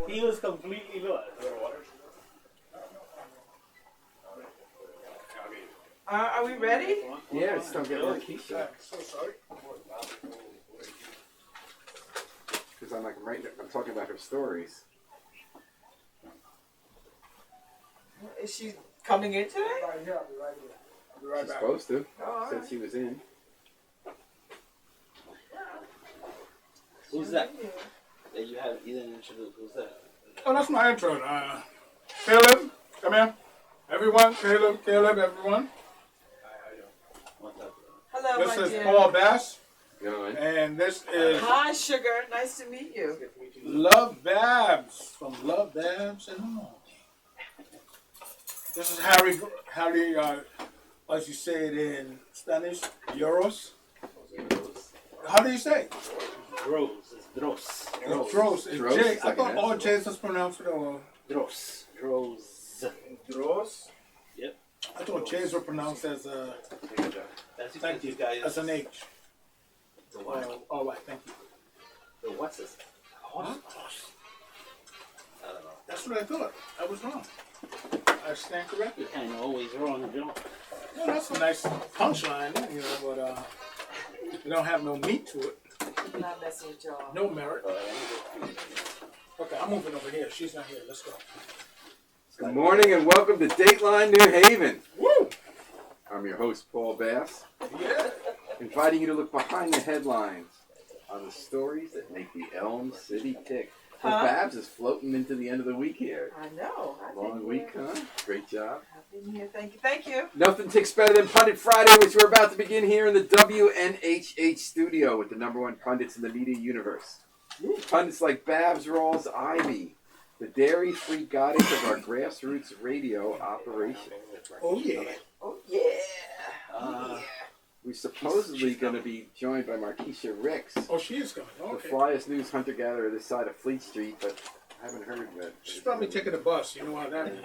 He was completely lost. Are we ready? Yeah, it's still getting Keisha. So sorry. Because I'm talking about her stories. Is she coming in today? Right here, I'll be right here. I'll be right She's back. supposed to, Oh, all since right. she was in. Who's that? That you didn't introduce. Who's that? Oh, that's my intro. Caleb, come here. Everyone, Caleb, everyone. What's up? Hello, This my is dear. Paul Bass, Going. and this is Hi, Sugar. Nice to meet you. Love Babs from Love Babs and Home. This is Harry, as you say it in Spanish, Euros. How do you say it? Dross. It's Dross. It's Dros. It's Dros, J. I like thought an all S. J's was pronounced with a... Dross. Dross. Dros? Yep. I thought J's were pronounced as a... That's Thank you. you guys. As an H. The what? All right, thank you. The what's this? Huh? I don't know. That's what I thought. I was wrong. I stand corrected. You're kind of always wrong, Joe. Well, that's a nice punchline, you know, but you don't have no meat to it. I'm not messing with y'all. No merit. Okay, I'm moving over here. She's not here. Let's go. Good morning and welcome to Dateline New Haven. Woo! I'm your host, Paul Bass, Yeah. inviting you to look behind the headlines on the stories that make the Elm City tick. Well, Huh? Babs is floating into the end of the week here. I know. I've been Long week, here. huh? Great job. I've been here. Thank you. Thank you. Nothing ticks better than Pundit Friday, which we're about to begin here in the WNHH studio with the #1 pundits in the media universe. Pundits like Babs Rawls Ivy, the dairy-free goddess of our grassroots radio operation. Oh, yeah. Oh, yeah. We're supposedly going to be joined by Markeisha Ricks, Oh, she is coming. the Okay. flyest news hunter-gatherer this side of Fleet Street, but I haven't heard that. She's probably taking the bus. You know how that is.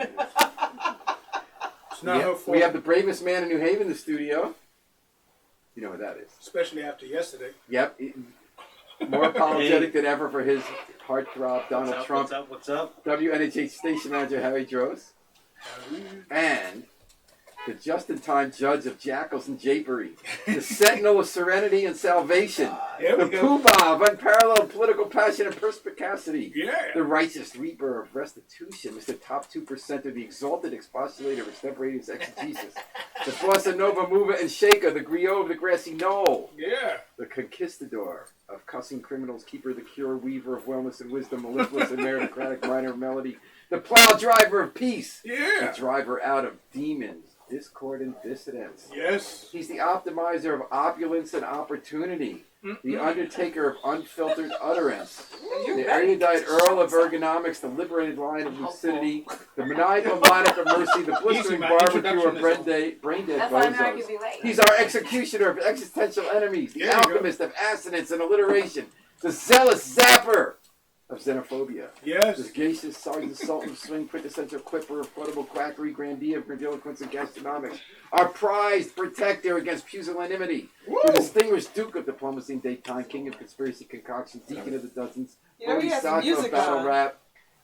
It's not her fault. We have the bravest man in New Haven in the studio. You know what that is. Especially after yesterday. Yep. More apologetic than ever for his heartthrob, Donald Trump. What's up? WNHH station manager Harry Droz. And the just-in-time judge of jackals and japery. The sentinel of serenity and salvation. There The we go. poobah of unparalleled political passion and perspicacity. Yeah. The righteous reaper of restitution, Mr. Top 2%, the exalted expostulator of extemporaneous exegesis. The bossa nova mover and shaker, the griot of the grassy knoll. Yeah. The conquistador of cussing criminals, keeper of the cure, weaver of wellness and wisdom, mellifluous and meritocratic minor of melody, the plow driver of peace, Yeah. the driver out of demons, discord, and dissidence. Yes. He's the optimizer of opulence and opportunity, the undertaker of unfiltered utterance, the erudite earl of ergonomics, the liberated lion of lucidity, the maniacal monarch of mercy, the blistering my barbecue introduction of is brain-dead That's why I know I could bozos. be late. He's our executioner of existential enemies, the There you go. alchemist of assonance and alliteration, the zealous zapper of xenophobia, the Yes. sagacious sergeant sultan of swing, quintessential clipper of quotable quackery, grandee of grandiloquence and gastronomics, our prized protector against pusillanimity, Woo. the distinguished duke of diplomacy and daytime, king of conspiracy concoction, deacon of the dozens, You know, he has some bodhisattva of music battle on. rap,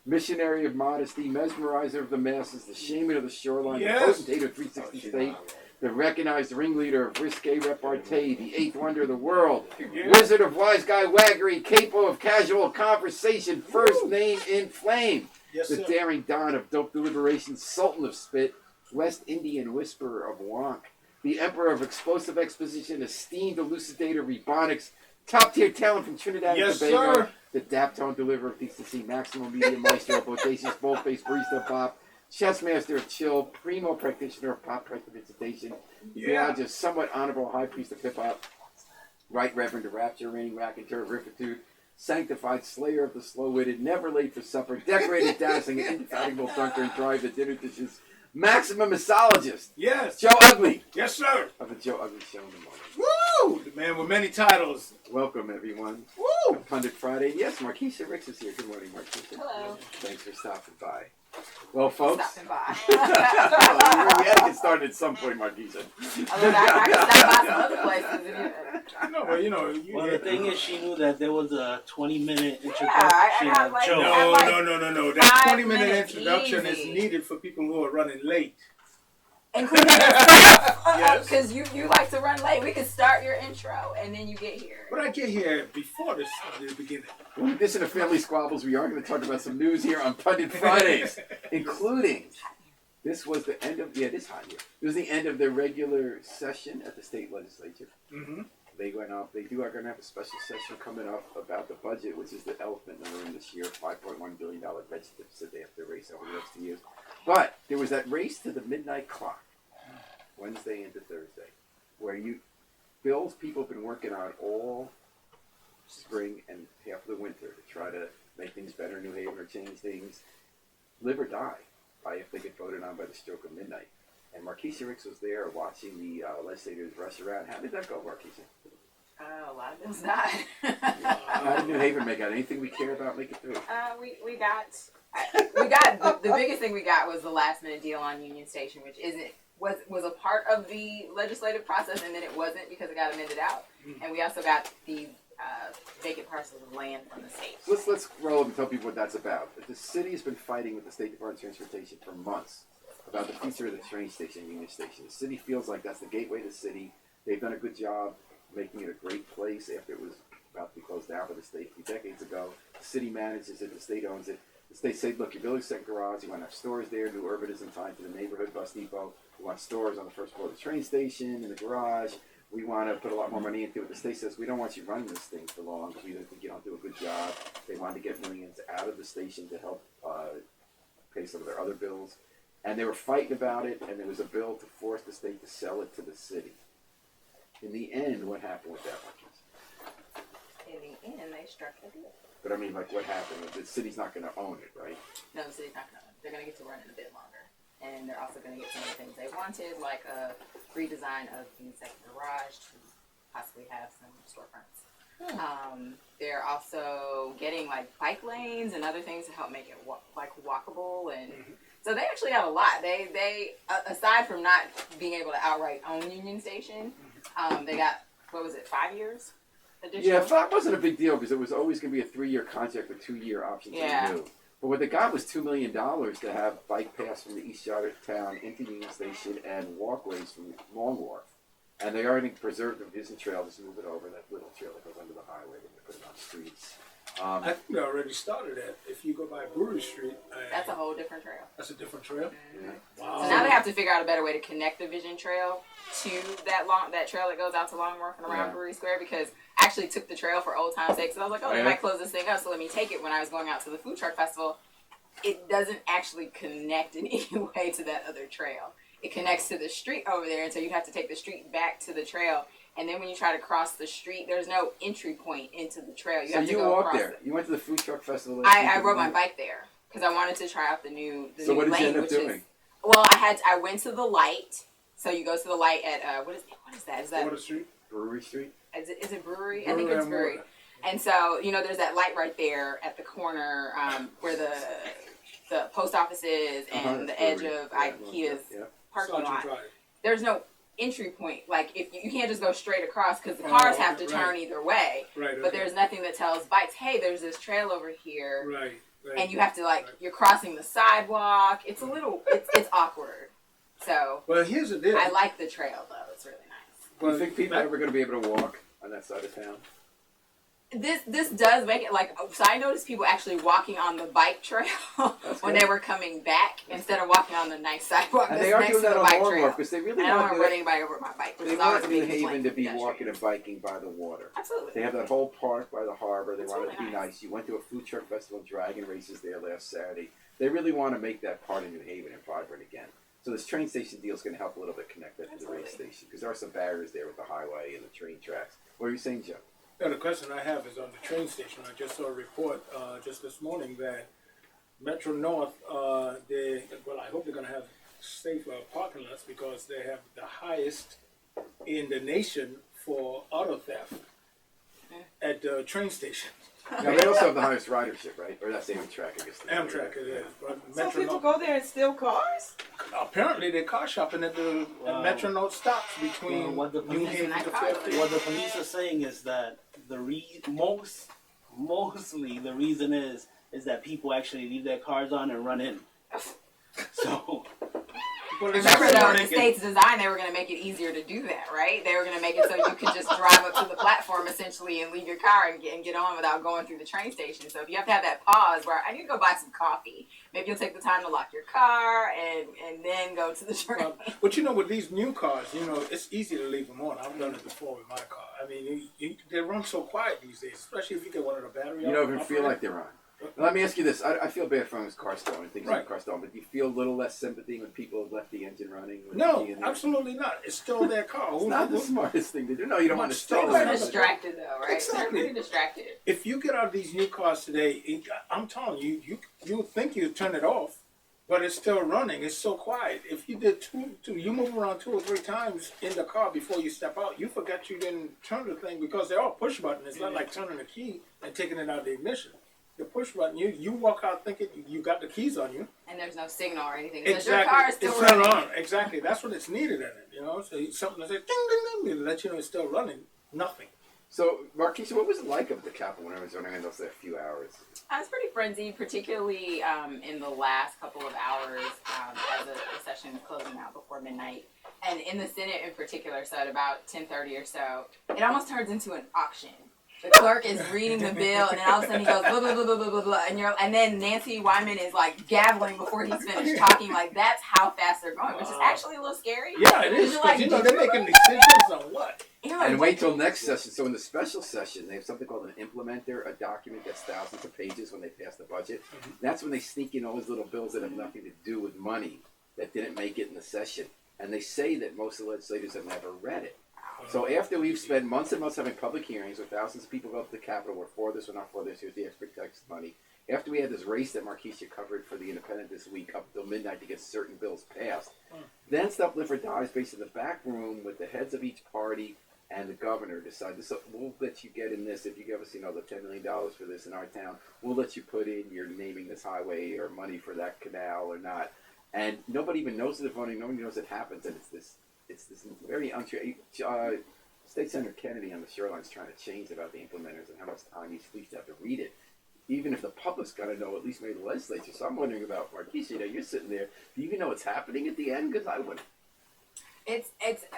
missionary of modesty, mesmerizer of the masses, the shaman of the shoreline, Yes. the potentate of 360 state, the recognized ringleader of risque repartee, the eighth wonder of the world, Yeah. wizard of wise guy waggery, capo of casual conversation, first name in flame, Yes, the sir. daring don of dope deliberation, sultan of spit, West Indian whisperer of wonk, the emperor of explosive exposition, esteemed elucidator of ebonics, top tier talent from Trinidad Yes, and Tobago, sir. the daptone deliverer of decency, maximum medium maestro, bodacious bold-faced barista of pop, chess master of chill, primo practitioner of pop prestidigitation, Yeah. just somewhat honorable high priest of hip-hop, right reverend of rapture, reigning raconteur of riffitude, sanctified slayer of the slow-witted, never late for supper, decorated, dazzling, and indefatigable dunker and drive the dinner dishes, maximum misologist, Yes. Joe Ugly Yes, sir. of the Joe Ugly Show in the morning. Woo! The man with many titles. Welcome, everyone. Woo! Pundit Friday. Yes, Markeisha Ricks is here. Good morning, Markeisha. Hello. Thanks for stopping by. Well, folks, stopping by. we had to get started at some point, Marquisa. I can stop by some other places. If you, No, but you know, you Well, the thing is, she knew that there was a 20-minute introduction I got of like- Joe. I like no. That 5 20-minute minutes introduction is easy. needed for people who are running late. including yourself, Yes. because you like to run late. We could start your intro and then you get here. But I get here before the beginning. In addition to Family Squabbles, we are going to talk about some news here on Pundit Fridays, including this was the end of this hot year. It was the end of their regular session at the state legislature. Mm-hmm. They went up. They are going to have a special session coming up about the budget, which is the elephant in the room this year, $5.1 billion budget deficit they have to raise over the next 2 years. But there was that race to the midnight clock, Wednesday into Thursday, where bills people have been working on all spring and half of the winter to try to make things better in New Haven or change things, live or die by if they get voted on by the stroke of midnight. And Marquisa Ricks was there watching the legislators rush around. How did that go, Marquisa? A lot of bills died. How did New Haven make out? Anything we care about make it through? We got the biggest thing we got was the last minute deal on Union Station, which was a part of the legislative process, and then it wasn't because it got amended out. And we also got the vacant parcels of land from the state. Let's roll up and tell people what that's about. The city has been fighting with the State Department of Transportation for months about the future of the train station, Union Station. The city feels like that's the gateway to the city. They've done a good job making it a great place after it was about to be closed down by the state a few decades ago. The city manages it, the state owns it. The state said, look, your building's set garage, you want to have stores there, new urbanism tied to the neighborhood bus depot. We want stores on the first floor of the train station, in the garage. We want to put a lot more money into it. The state says, we don't want you running this thing for long because we don't think you don't do a good job. They wanted to get millions out of the station to help pay some of their other bills. And they were fighting about it, and there was a bill to force the state to sell it to the city. In the end, what happened with that, Marquise? In the end, they struck a deal. But I mean, like, what happened? The city's not going to own it, right? No, the city's not going to. They're going to get to run it a bit longer. And they're also going to get some of the things they wanted, like a redesign of the second garage to possibly have some storefronts. They're also getting like bike lanes and other things to help make it walkable, and so they actually have a lot. They aside from not being able to outright own Union Station, they got 5 years? Additional? Yeah, that wasn't a big deal because it was always going to be a 3-year contract with 2-year options to renew. But what they got was $2 million to have bike paths from the east side of town into Union Station and walkways from Long Wharf. And they already preserved the Vision Trail, just move it over, that little trail that goes under the highway, they're going to put it on the streets. I think they already started that. If you go by Brewery Street, That's a whole different trail. that's a different trail. Yeah. Wow. So now they have to figure out a better way to connect the Vision Trail to that trail that goes out to Long Wharf and around Brewery Square, because I actually took the trail for old time's sake. So I was like, they might close this thing up, so let me take it when I was going out to the food truck festival. It doesn't actually connect in any way to that other trail. It connects to the street over there, and so you have to take the street back to the trail. And then when you try to cross the street, there's no entry point into the trail. You have to go across there. it. You went to the food truck festival. I rode my bike there because I wanted to try out the new So what new did you lane, end up which doing? is well, I went to the light. So you go to the light at what is that? Is that Water Street. Brewery Street? is it Brewery? I Brewery think it's and Brewery. Water. And so there's that light right there at the corner where the post office is and the edge of IKEA's parking Sergeant lot. Drive. There's no entry point. Like if you can't just go straight across because the cars have to turn either way. Right. But there's nothing that tells bikes, hey, there's this trail over here. Right. And you have to you're crossing the sidewalk. It's a little, it's awkward. So Well, here's the deal. I like the trail though. It's really nice. Do you think people are ever going to be able to walk on that side of town? This does make it so I noticed people actually walking on the bike trail when they were coming back instead of walking on the nice sidewalk And that's they are next doing to that the on bike Long trail. Wharf because they really And I don't want want to run anybody over my bike, which They is always want a New big complaint Haven to from be walking pedestrians. and biking by the water. Absolutely. They have that whole park by the harbor. They It's want it really to be nice. nice. You went to a food truck festival, dragon races there last Saturday. They really want to make that part of New Haven and vibrant again. So this train station deal is going to help a little bit connect that to the race station because there are some barriers there with the highway and the train tracks. What are you saying, Joe? The question I have is on the train station. I just saw a report just this morning that Metro North, I hope they're going to have safe parking lots because they have the highest in the nation for auto theft at the train station. Now, they also have the highest ridership, right? Or that's Amtrak, I guess. Amtrak it is. But So Metro people North, go there and steal cars? apparently they're car shopping at the Wow. Metro North stops between Well, what the New police- Haven to What Fairfield. What the police are saying is that mostly the reason is that people actually leave their cars on and run in. So Well, it's Remember, That's though, what the they state's design, they were going to make it easier to do that, right? They were going to make it so you could just drive up to the platform, essentially, and leave your car and get on without going through the train station. So if you have to have that pause where I need to go buy some coffee, maybe you'll take the time to lock your car and then go to the train. But you know, with these new cars, you know, it's easy to leave them on. I've done it before with my car. I mean, they run so quiet these days, especially if you get one of the battery. You don't even feel like they're on. Now, let me ask you this. I feel bad for his car stolen and things like Right. car stolen, but do you feel a little less sympathy when people have left the engine running? with the No, key in there? absolutely not. It's still their car. It's not the smartest thing to do. No, you don't want to Still steal People are it. distracted, though, right? Exactly. They're pretty distracted. If you get out of these new cars today, I'm telling you, you would think you'd turn it off, but it's still running. It's so quiet. If you did you move around 2 or 3 times in the car before you step out, you forget you didn't turn the thing because they're all push button. It's not like turning the key and taking it out of the ignition. The push button, you walk out thinking you got the keys on you. And there's no signal or anything. Because Exactly. your car is still it's running. still on. Exactly. That's what it's needed in it. You know, so something that says ding ding ding to let you know it's still running. Nothing. So, Marquisha, what was it like up at the Capitol when I was running those a few hours? I was pretty frenzied, particularly in the last couple of hours as the session was closing out before midnight. And in the Senate in particular, so at about 10:30 or so, it almost turns into an auction. The clerk is reading the bill, and then all of a sudden he goes blah blah blah blah blah blah blah, and then Nancy Wyman is like gabbling before he's finished talking. Like that's how fast they're going, which is actually a little scary. Yeah, it is. You're 'Cause, like, you know, did they're you making really- decisions on what. You're like, And what wait till did- next session. So in the special session, they have something called an implementer, a document that's thousands of pages when they pass the budget. That's when they sneak in all these little bills that have nothing to do with money that didn't make it in the session. And they say that most of the legislators have never read it. So after we've spent months and months having public hearings where thousands of people go up to the Capitol, we're for this, we're not for this, here's the expert tax money. After we had this race that Marquisha covered for the Independent this week up till midnight to get certain bills passed, then Stuff Live or Dies based in the back room with the heads of each party and the governor decided, so we'll let you get in this if you give us, the $10 million for this in our town. We'll let you put in your naming this highway or money for that canal or not. And nobody even knows that they're voting. Nobody knows it happens, and it's this very untrue. State Senator Kennedy on the Shoreline's trying to change about the implementers and how much time each police have to read it. Even if the public's got to know, at least maybe the legislature. So I'm wondering about Marquisha. You're sitting there. Do you even know what's happening at the end? Because I wouldn't. It's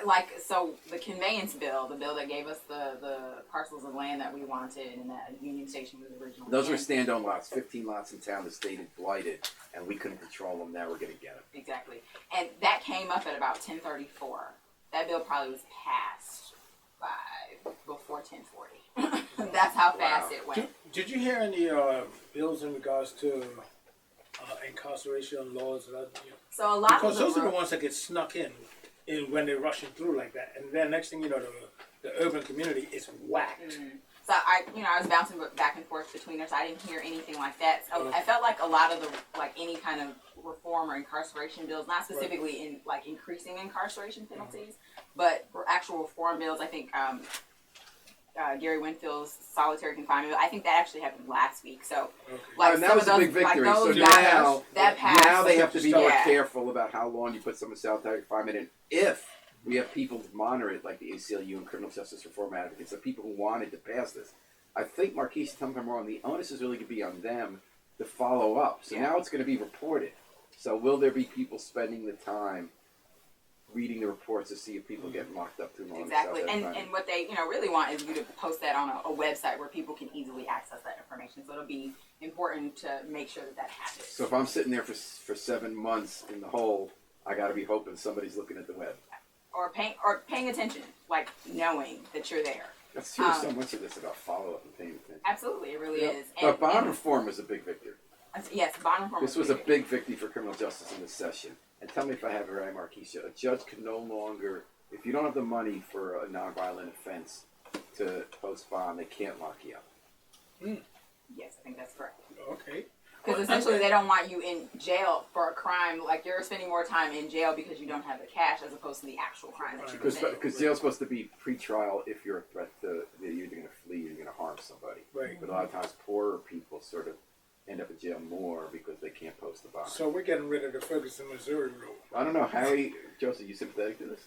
like, so the conveyance bill, the bill that gave us the parcels of land that we wanted and that Union Station was originally Those were in. stand-on lots. 15 lots in town the state had blighted, and we couldn't control them. Now we're going to get them. Exactly. And that came up at about 10:34. That bill probably was passed by before 10:40. That's how fast Wow. it went. Did you hear any bills in regards to incarceration laws? So a lot Because of those are them the ones that get snuck in when they're rushing through like that. And then next thing you know, the urban community is whacked. So I was bouncing back and forth between us. I didn't hear anything like that. So I felt like a lot of any kind of reform or incarceration bills, not specifically in increasing incarceration penalties, but actual reform bills. I think Gary Winfield's solitary confinement. I think that actually happened last week. So And that some was of a those, big victory. Like So those now, that passed. now they have to be more Yeah. careful about how long you put someone in solitary confinement. And if we have people to monitor it, like the ACLU and Criminal Justice Reform Advocates, the people who wanted to pass this, I think, Marquisha, tell me if I'm wrong, the onus is really going to be on them to follow up. So now it's going to be reported. So will there be people spending the time reading the reports to see if people get locked up too long? Exactly, and what they really want is you to post that on a website where people can easily access that information. So it'll be important to make sure that happens. So if I'm sitting there for 7 months in the hole, I got to be hoping somebody's looking at the web. Or paying attention, like knowing that you're there. That's true. So much of this about follow up and paying attention. Absolutely, it really is. But bond reform was a big victory. Yes, bond reform. This was a big victory for criminal justice in this session. And tell me if I have it right, Marquisha. A judge can no longer, if you don't have the money for a nonviolent offense to post bond, they can't lock you up. Yes, I think that's correct. Okay. Because essentially they don't want you in jail for a crime, like you're spending more time in jail because you don't have the cash as opposed to the actual crime that you committed. Because jail's supposed to be pre-trial if you're a threat to, you're going to flee, you're going to harm somebody. Right. But a lot of times poorer people sort of end up in jail more because they can't post the bond. So we're getting rid of the Ferguson, Missouri rule. I don't know, Harry, Joseph, you sympathetic to this?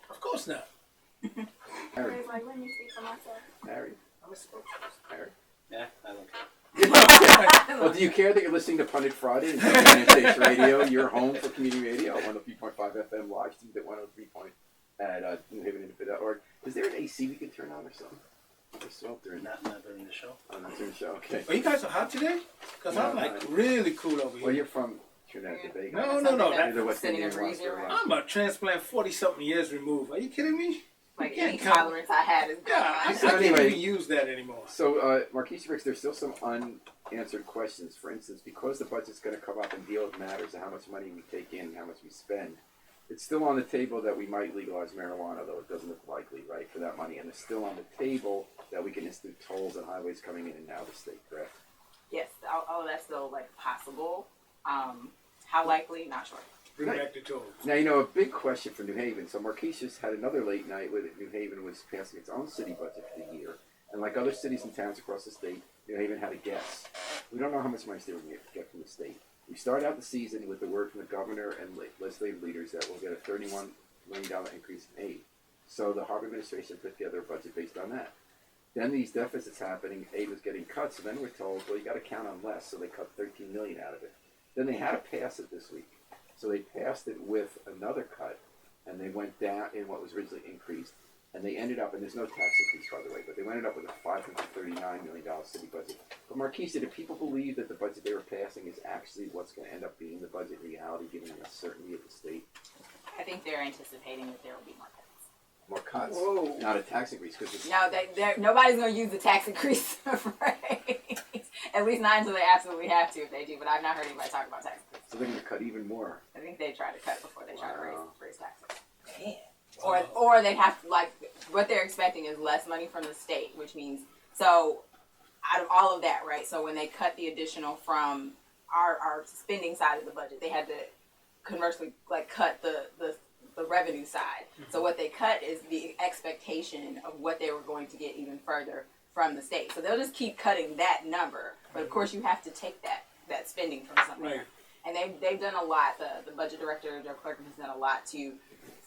Of course not. Harry, It's like, let me speak for myself. Harry, I'm a spokesperson. Harry. Yeah, I don't care. Well, do you care that you're listening to Pundit Friday and WNHH Radio, your home for community radio, 103.5 FM live streamed at 103 point at New Haven Independent.org? Is there an AC we can turn on or something? Or smoke during that? Not during the show. Oh, not during the show, okay. Are you guys hot today? Because I'm No, like really cool over Well, here. you're from Trinidad and Tobago. No. You're the West Sitting Indian in breezy monster, around. right? I'm a transplant 40-something years removed. Are you kidding me? Like You any can't come- tolerance I had is gone. Yeah, I So can't anyway- even use that anymore. So, Marquise Ricks, there's still some unanswered questions. For instance, because the budget's going to come up and deal with matters of how much money we take in, how much we spend, it's still on the table that we might legalize marijuana, though it doesn't look likely, right, for that money. And it's still on the table that we can institute tolls on highways coming in and out of the state, correct? Yes, all of that's still like possible. How likely? Not sure. Bring back the tools. Now, you know, a big question for New Haven. So Marquise just had another late night where New Haven was passing its own city budget for the year. And like other cities and towns across the state, New Haven had a guess. We don't know how much money they were going to get from the state. We start out the season with the word from the governor and legislative leaders that we'll get a $31 million increase in aid. So the Harbor administration put together a budget based on that. Then these deficits happening, aid was getting cut, so then we're told, well, you got to count on less, so they cut $13 million out of it. Then they had to pass it this week. So they passed it with another cut, and they went down in what was originally increased, and they ended up, and there's no tax increase, by the way, but they ended up with a $539 million city budget. But Marquise, do people believe that the budget they were passing is actually what's going to end up being the budget in reality, given the uncertainty of the state? I think they're anticipating that there will be more cuts. More cuts, Whoa. not a tax increase, because it's... No, nobody's going to use the tax increase phrase. At least not until they absolutely have to, if they do. But I've not heard anybody talk about tax increase. So they're going to cut even more. I think they try to cut before they try to Wow. raise taxes. Wow. Or they have to, like, what they're expecting is less money from the state, which means, so out of all of that, right, so when they cut the additional from our spending side of the budget, they had to conversely, like, cut the revenue side. So what they cut is the expectation of what they were going to get even further from the state. So they'll just keep cutting that number, but of course you have to take that spending from somewhere. Right. And they've done a lot. The budget director, Joe Clerkin, has done a lot to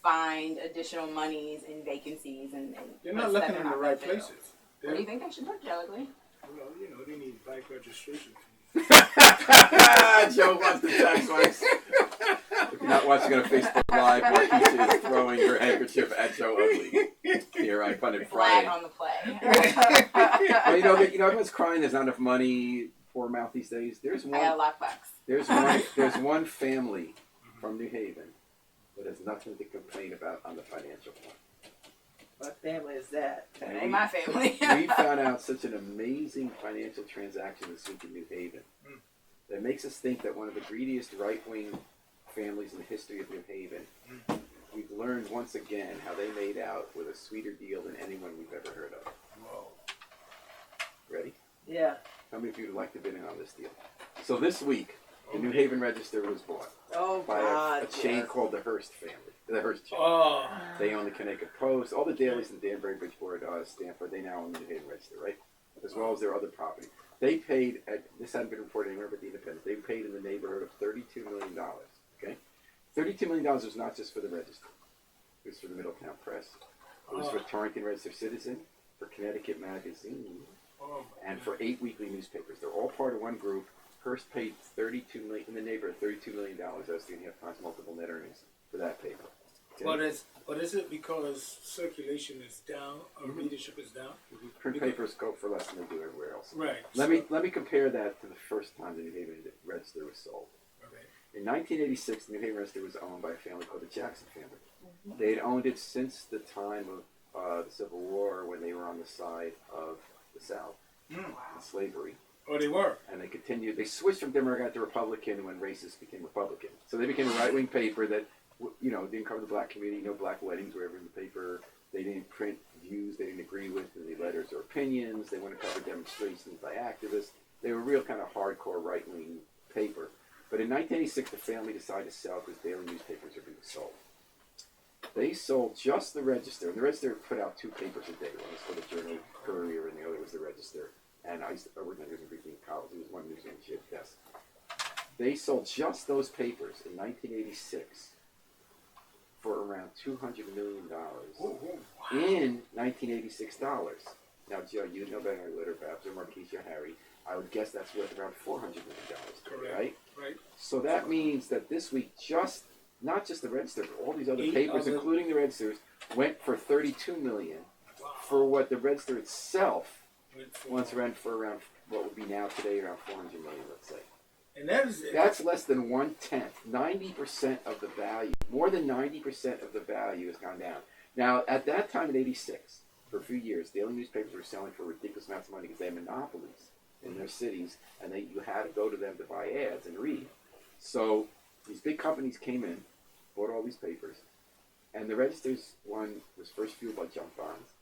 find additional monies in vacancies and They're not places that looking they're in the not right gonna fill. places. Where do you think they should look, Joe Ugly? Well, you know, they need bike registration fees. Joe wants the tax hikes. If you're not watching on Facebook Live, Marquise is throwing her handkerchief at Joe Ugly. Here on Pundit Flag Friday. on the play. Well, you know, everyone's crying. There's not enough money. Poor mouth these days. There's I got a one. lockbox. There's one family from New Haven that has nothing to complain about on the financial front. What family is that? That And ain't my family. we found out such an amazing financial transaction this week in New Haven that makes us think that one of the greediest right-wing families in the history of New Haven, we've learned once again how they made out with a sweeter deal than anyone we've ever heard of. Whoa. Ready? Yeah. How many of you would like to bid in on this deal? So this week, the New Haven Register was bought Oh by God. a chain yes. called the Hearst family. The Hearst chain. Oh. They own the Connecticut Post, all the dailies in Danbury, Bridgeport, Stamford. They now own the New Haven Register, right? As well as their other property. They paid, this hadn't been reported anywhere but the Independent, they paid in the neighborhood of $32 million, okay? $32 million was not just for the Register. It was for the Middletown Press. It was for Torrington Register Citizen, for Connecticut Magazine, Oh. and for 8 weekly newspapers. They're all part of one group. Hearst paid $32 million, in the neighborhood of $32 million. That's 3.5 times multiple net earnings for that paper. Okay? But is it because circulation is down or readership is down? Print papers go for less than they do everywhere else. Right. Let me compare that to the first time the New Haven Register was sold. Okay. In 1986, the New Haven Register was owned by a family called the Jackson family. They had owned it since the time of the Civil War, when they were on the side of the South in slavery. Oh, they were. And they continued. They switched from Democrat to Republican when racists became Republican. So they became a right-wing paper that, didn't cover the black community. No black weddings were ever in the paper. They didn't print views they didn't agree with in the letters or opinions. They wouldn't cover demonstrations by activists. They were a real kind of hardcore right-wing paper. But in 1986, the family decided to sell because daily newspapers are being sold. They sold just the Register, and the Register put out 2 papers a day. One was for the Journal Courier, and the other was the Register. And I worked in Virginia College. It was one newsroom she had a desk. They sold just those papers in 1986 for around $200 million in 1986 dollars. Now, Joe, you know better than Litter Babs or Marquise or Harry. I would guess that's worth around $400 million, right? Right. So that means that this week, not just the Register, but all these other papers, including the Registers, went for $32 million. For what the Register itself once ran for around what would be now today around $400 million, let's say. And that's less than 1/10. 90% of the value, more than 90% of the value has gone down. Now, at that time in '86, for a few years, daily newspapers were selling for ridiculous amounts of money because they had monopolies in their cities, and you had to go to them to buy ads and read. So these big companies came in, bought all these papers, and the Register's one was first fueled by junk bonds.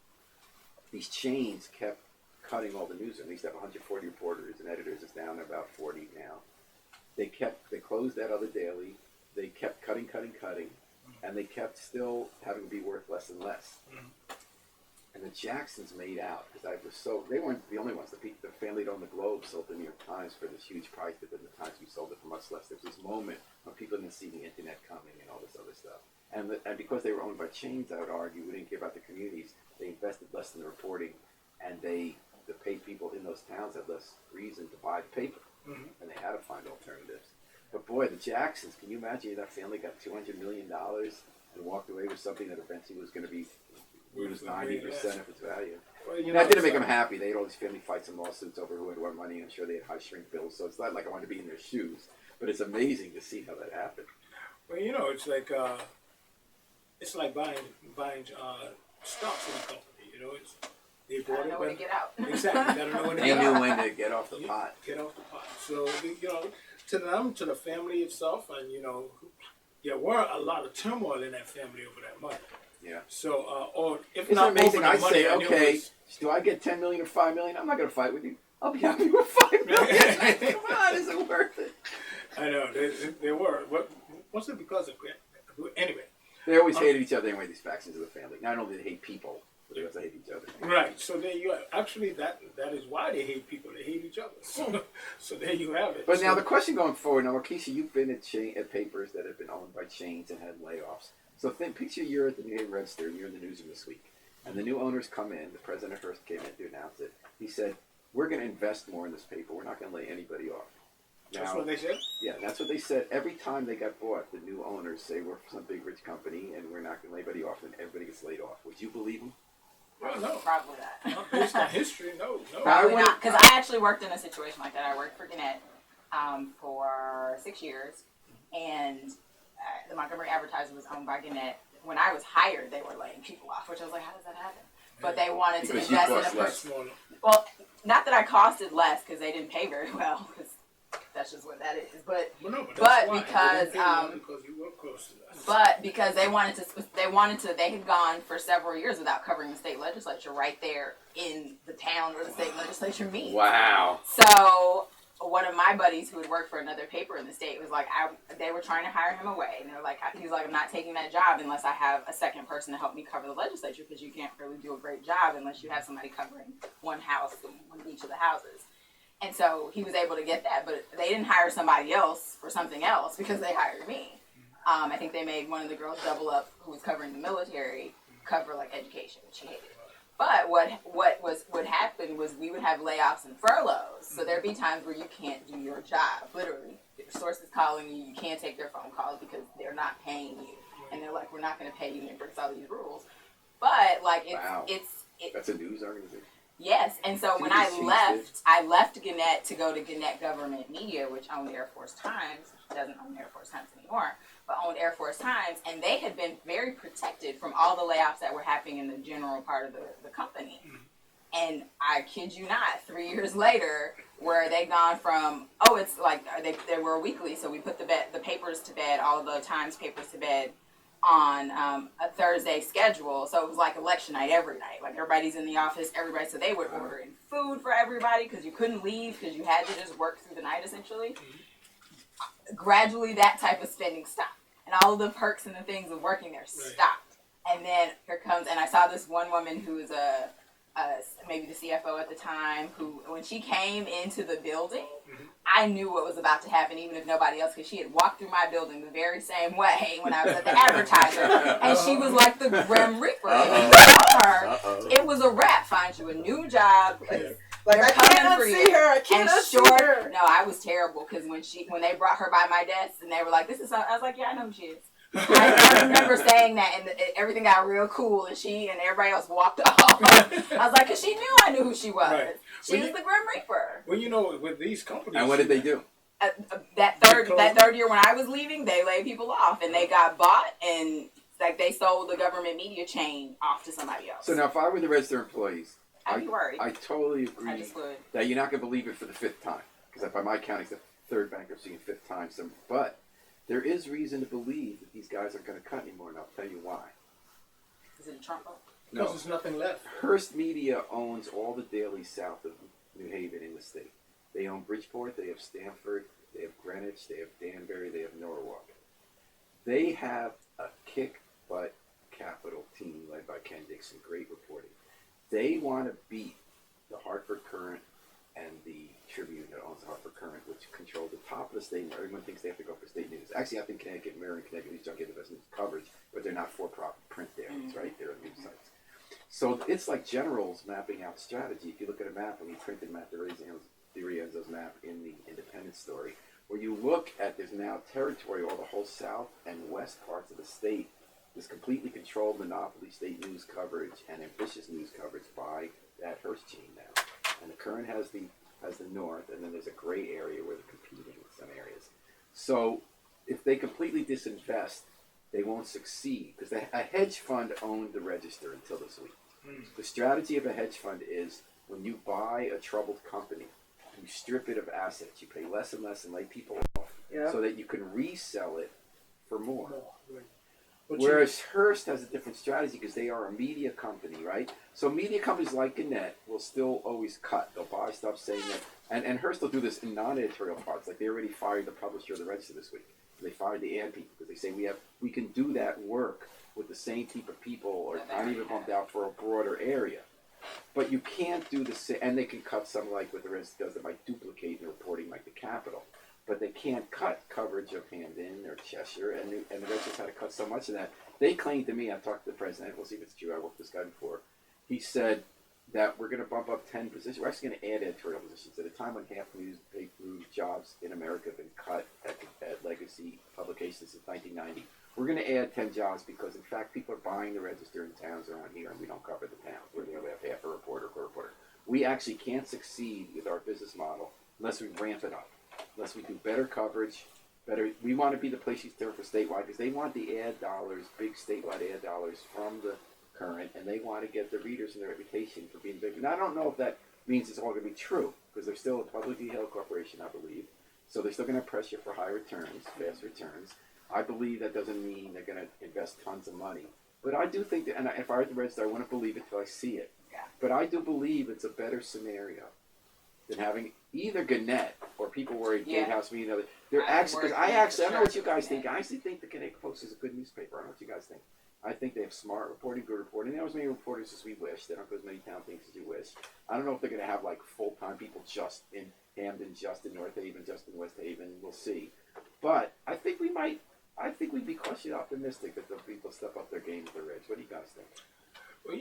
These chains kept cutting all the news, and they used to have 140 reporters and editors. It's down to about 40 now. They closed that other daily. They kept cutting, and they kept still having to be worth less and less. And the Jacksons made out because they weren't the only ones. The family that owned the Globe sold the New York Times for this huge price, but then the Times we sold it for much less. There was this moment when people didn't see the internet coming and all this other stuff. And because they were owned by chains, I would argue, we didn't care about the communities. They invested less in the reporting, and the paid people in those towns had less reason to buy the paper, and they had to find alternatives. But boy, the Jacksons, can you imagine that family got $200 million and walked away with something that eventually was going to be lose 90% of its value? Well, that didn't make them happy. They had all these family fights and lawsuits over who had what money, and I'm sure they had high shrink bills, so it's not like I wanted to be in their shoes. But it's amazing to see how that happened. Well, it's like buying stocks in a company. They bought it. Know when to get out. Exactly. Gotta know when to They get out. knew when to get off the pot. Get off the pot. So to them, to the family itself, and there were a lot of turmoil in that family over that money. Yeah. So, or if It's not amazing. over I the money, say, I knew it okay, was- do I get $10 million or $5 million? I'm not going to fight with you. I'll be happy with $5 million. Come on, is it worth it? I know they were. What was it because of? Anyway. They always hated each other anyway. These factions of the family. Not only do they hate people, but they also hate each other. Right. So there you are. Actually, that is why they hate people. They hate each other. So there you have it. But now the question going forward. Now, Marquisha, you've been at papers that have been owned by chains and had layoffs. So picture you're at the New York Register and you're in the newsroom this week, and the new owners come in. The president Hearst came in to announce it. He said, "We're going to invest more in this paper. We're not going to lay anybody off." Now, That's what they said? Yeah, that's what they said. Every time they got bought, the new owners say we're some big rich company and we're not going to lay anybody off, and everybody gets laid off. Would you believe them? Well, no. Probably not. Not based on history, no. Probably not, because I actually worked in a situation like that. I worked for Gannett for 6 years, and the Montgomery Advertiser was owned by Gannett. When I was hired, they were laying people off, which I was like, how does that happen? But they wanted to Because you invest in cost a less. person. Well, not that I costed less, because they didn't pay very well, because that's just what that is. But that's why. because They didn't pay you because you were close to us. but because they had gone for several years without covering the state legislature right there in the town where the state legislature meets. Wow. So one of my buddies who had worked for another paper in the state was like, they were trying to hire him away, and they're like, he's like, I'm not taking that job unless I have a second person to help me cover the legislature, because you can't really do a great job unless you have somebody covering one house and one each of the houses. And so he was able to get that, but they didn't hire somebody else for something else because they hired me. I think they made one of the girls double up who was covering the military cover like education, which she hated. But what happened was we would have layoffs and furloughs. So there'd be times where you can't do your job. Literally, your source is calling you. You can't take their phone calls because they're not paying you, and they're like, we're not going to pay you, and it breaks all these rules. But like it's That's a news organization. Yes, and so when I left Gannett to go to Gannett Government Media, which owned Air Force Times, which doesn't own Air Force Times anymore, but owned Air Force Times, and they had been very protected from all the layoffs that were happening in the general part of the company. And I kid you not, 3 years later, where they'd gone from, it's like, they were weekly, so we put the papers to bed, all the Times papers to bed, on a Thursday schedule, so it was like election night every night. Like everybody's in the office, so they would order in food for everybody because you couldn't leave because you had to just work through the night essentially. Gradually, that type of spending stopped, and all of the perks and the things of working there stopped. And then here comes, and I saw this one woman who was maybe the CFO at the time, who, when she came into the building, I knew what was about to happen, even if nobody else, because she had walked through my building the very same way when I was at the advertiser, and she was like the Grim Reaper. And you saw her, it was a wrap. Find you a new job. Like, I can't unsee her. I can't unsee her. No, I was terrible, because when they brought her by my desk and they were like, "This is," I was like, "Yeah, I know who she is." I remember saying that, and everything got real cool, and she and everybody else walked off. I was like, because she knew I knew who she was. Right. She was the Grim Reaper. Well, you know, with these companies. And what did they do? That third year when I was leaving, they laid people off, and they got bought, and like they sold the government media chain off to somebody else. So now, if I were the register employees, I'd be worried. I totally agree I just would. that you're not going to believe it for the fifth time, because by my count, it's the third bankruptcy and fifth time. So, but there is reason to believe that these guys aren't going to cut anymore, and I'll tell you why. Is it a Trump vote? Because No. there's nothing left. Hearst Media owns all the dailies south of New Haven in the state. They own Bridgeport, they have Stamford, they have Greenwich, they have Danbury, they have Norwalk. They have a kick-butt capital team led by Ken Dixon, great reporting. They want to beat the Hartford Courant and the Tribune that owns the Hartford Courant, which control the top of the state. Everyone thinks they have to go for state news. Actually, I think Connecticut, Mirror, and Connecticut News don't get the best news coverage, but they're not for-profit print dailies, right? They're news sites. So it's like generals mapping out strategy. If you look at a map, and we printed Matt DiRienzo's map in the Independent story, where you look at, there's now territory, all the whole south and west parts of the state, this completely controlled monopoly state news coverage and ambitious news coverage by that Hearst chain now. And the Current has the north, and then there's a gray area where they're competing in some areas. So if they completely disinvest, they won't succeed, because a hedge fund owned the Register until this week. The strategy of a hedge fund is when you buy a troubled company, you strip it of assets, you pay less and less and lay people off, so that you can resell it for more. Whereas Hearst has a different strategy because they are a media company, right? So media companies like Gannett will still always cut. They'll buy stuff saying that, and Hearst will do this in non-editorial parts. Like they already fired the publisher of the Register this week. They fired the ad people because they say we can do that work with the same type of people, or not even bumped out for a broader area. But you can't do the same, and they can cut some like what the Register does that might duplicate in reporting like the Capitol. But they can't cut coverage of Hamden or Cheshire, and the Register's had to cut so much of that. They claimed to me, I've talked to the president, we'll see if it's true, I worked with this guy before, he said that we're going to bump up 10 positions, we're actually going to add editorial positions at a time when half the news jobs in America have been cut at legacy publications since 1990. We're going to add 10 jobs because, in fact, people are buying the Register in towns around here, and we don't cover the towns. We're going to have half a reporter, a reporter. We actually can't succeed with our business model unless we ramp it up. Unless we do better coverage, we want to be the place you turn for statewide, because they want the ad dollars, big statewide ad dollars from the Current, and they want to get the readers and their reputation for being big. And I don't know if that means it's all going to be true, because they're still a publicly held corporation, I believe. So they're still going to have pressure for high returns, fast returns. I believe that doesn't mean they're going to invest tons of money. But I do think that, and if I were at the Register, I wouldn't believe it till I see it. Yeah. But I do believe it's a better scenario than having either Gannett or people worried Gatehouse Media. They're actually, because I don't know what you guys think. I actually think the Connecticut Post is a good newspaper. I don't know what you guys think. I think they have smart reporting, good reporting. They don't have as many reporters as we wish. They don't go as many town things as you wish. I don't know if they're going to have like full-time people just in Hamden, just in North Haven, just in West Haven. We'll see. But I think we'd be cautiously optimistic that the people step up their game at the Reds. What do you guys think? Well,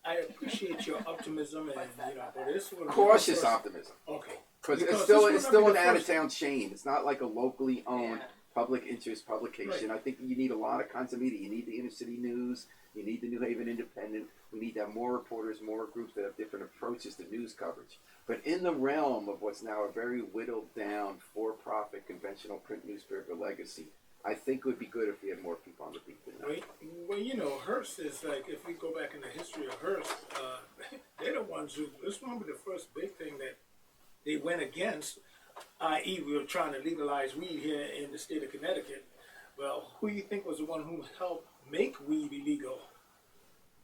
I appreciate your optimism, and but this one Cautious optimism. Okay. Because it's this still will an not be the out-of-town chain. It's not like a locally owned public interest publication. Right. I think you need a lot of kinds of media. You need the inner city news. You need the New Haven Independent. We need to have more reporters, more groups that have different approaches to news coverage. But in the realm of what's now a very whittled down, for-profit, conventional print newspaper legacy, I think it would be good if we had more people on the beat than that. Well, Hearst is like, if we go back in the history of Hearst, they're the ones who, this one was the first big thing that they went against, i.e. we were trying to legalize weed here in the state of Connecticut. Well, who do you think was the one who helped make weed illegal?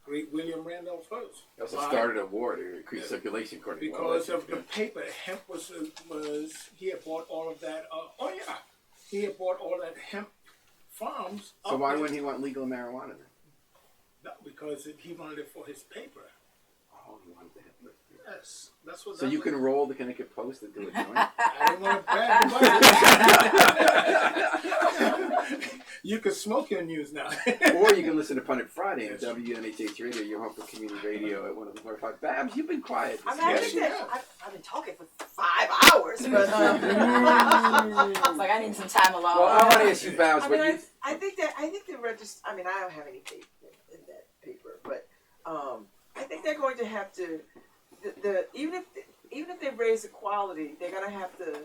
Great William Randolph Hearst. They also started a war to increase circulation, according to because of the paper. Hemp was he had bought all of that. He had bought all that hemp farms. So up why there. wouldn't he want legal marijuana then? No, because he wanted it for his paper. Oh, he wanted to have it. Yes, that's what. So you can roll the Connecticut Post and do a joint? I didn't want to brag the money. You can smoke your news now. Or you can listen to Pundit Friday on WNHH Radio, your home for community radio at 105. Babs, you've been quiet. I mean, I This think morning. that I've been talking for 5 hours, but I was like, I need some time alone. Well, I want to ask you, Babs, I what mean, you... I think the register. I mean, I don't have any paper in that paper, but I think they're going to have to even if they raise the quality, they're going to have to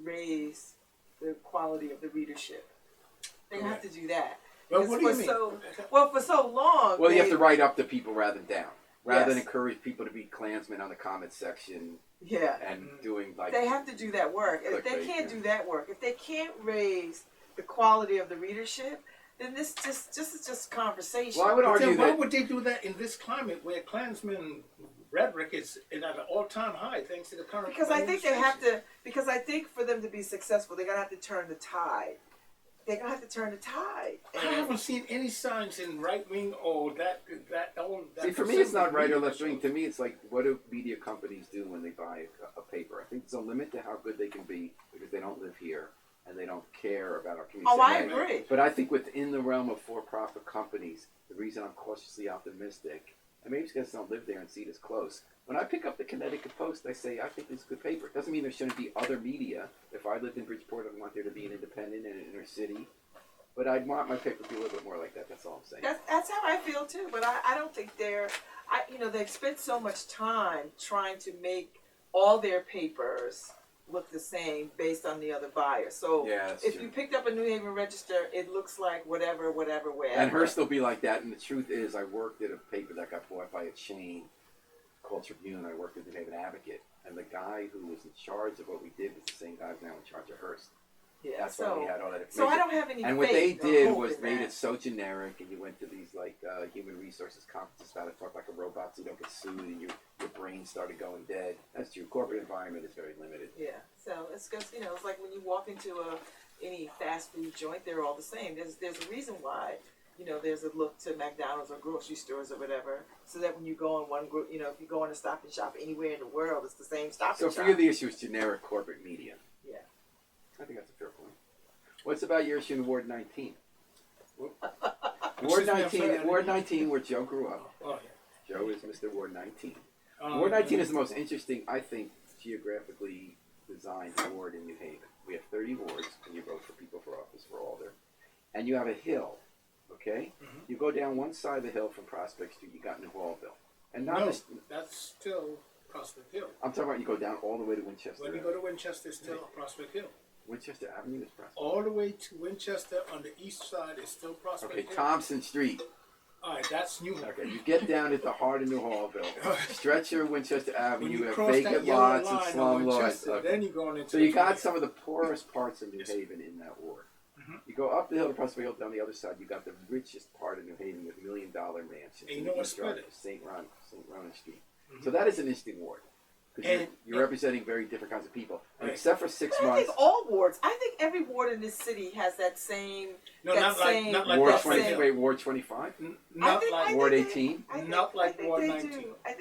raise the quality of the readership. They're going to have to do that. Well, what do you For mean? for so long. Well, you have to write up to people rather than down. Rather than Yes. encourage people to be Klansmen on the comment section Yeah. and doing like... They have to do that work. And if they Clickbait, can't yeah. do that work, if they can't raise the quality of the readership, then this is just conversation. Well, I would But argue then why that... would they do that in this climate where Klansmen rhetoric is at an all-time high thanks to the current Because I think they have administration? to. Because I think for them to be successful, they're gonna have to turn the tide. They're gonna have to turn the tide. I haven't seen any signs in right-wing or that See, for me, it's not right or left wing. To me, it's like, what do media companies do when they buy a paper? I think there's a limit to how good they can be because they don't live here and they don't care about our community. Oh, I Right? agree. But I think within the realm of for-profit companies, the reason I'm cautiously optimistic, and maybe it's because I don't live there and see it as close. When I pick up the Connecticut Post, I say, I think it's good paper. It doesn't mean there shouldn't be other media. If I lived in Bridgeport, I'd want there to be an independent in an inner city. But I'd want my paper to be a little bit more like that. That's all I'm saying. That's how I feel too. But I don't think they've spent so much time trying to make all their papers look the same based on the other buyer. So Yeah, that's if true. you picked up a New Haven Register, it looks like whatever, wherever. And Hearst will be like that. And the truth is, I worked at a paper that got bought by a chain called Tribune. I worked at the New Haven Advocate. And the guy who was in charge of what we did was the same guy who's now in charge of Hearst. Yeah. That's why we had all that information. So I don't have any. And what they faith or did hope was in made that. it so generic, and you went to these like human resources conferences about to talk like a robot so you don't get sued, and your brain started going dead. That's true. Corporate environment is very limited. Yeah, so it's because it's like when you walk into any fast food joint, they're all the same. There's a reason why there's a look to McDonald's or grocery stores or whatever, so that when you go in one group, if you go in a Stop and Shop anywhere in the world, it's the same Stop So and for Shop. you, the issue is generic corporate media. Yeah. I think that's a fair point. What's about your issue in Ward 19? Ward Excuse me, I'm 19, sorry, I Ward didn't- 19, where Joe grew up. Oh, Joe is Mr. Ward 19. yeah. Ward 19 is the most interesting, I think, geographically designed ward in New Haven. We have 30 wards, and you vote for people for office for Alder. And you have a hill, okay? Mhm. You go down one side of the hill from Prospect Street, you got New Hallville. And not No, just, that's still Prospect Hill. I'm talking about you go down all the way to Winchester. When you go to Winchester, it's still Prospect Hill. Winchester Avenue is Prospect. All the way to Winchester on the east side is still Prospect Okay, Hill. Thompson Street. All right, that's New. Okay, you get down at the heart of New Hallville. Stretch your Winchester When Avenue, you you have cross vacant that yellow lots and line slum on lots. Winchester, Okay. then you're going into. So you the got Triangle. some of the poorest parts of New Haven in that ward. Mhm. You go up the hill to Prospect Hill, down the other side, you got the richest part of New Haven with $1 million mansions. And you in know the what east split yard it? of St. Ronan Street. Mhm. So that is an interesting ward. Because And- you're representing very different kinds of people. And Right. except for 6 I months, think all wards. I think every ward in this city has that same. No, that not like same- not like Ward that Twenty, same- wait, Ward 25, Not think- like I Ward think they- 18. Not like I think Ward they 19. do. I